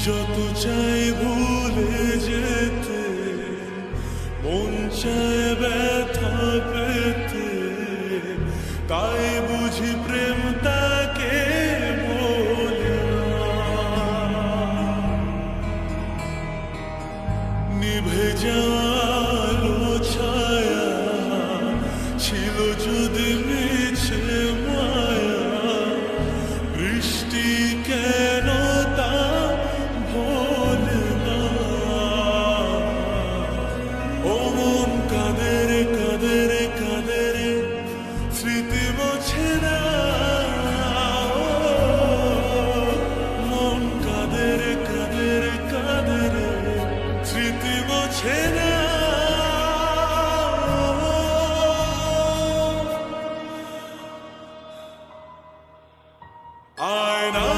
যত চাই ভুলে যেতে, মন চায় ব্যথা পেতে, তাই বুঝি প্রেম তাকে বলে না। নিভে যাওয়ালো ছায়া ছিল যদি মিছে মায়া, বৃষ্টি কেন তা ভোলে না। ও মন কাঁদে রে কাঁদে রে কাঁদে রে, স্মৃতি মোছে না। মন কাঁদে রে কাঁদে রে কাঁদে রে, স্মৃতি মোছে না। আয়না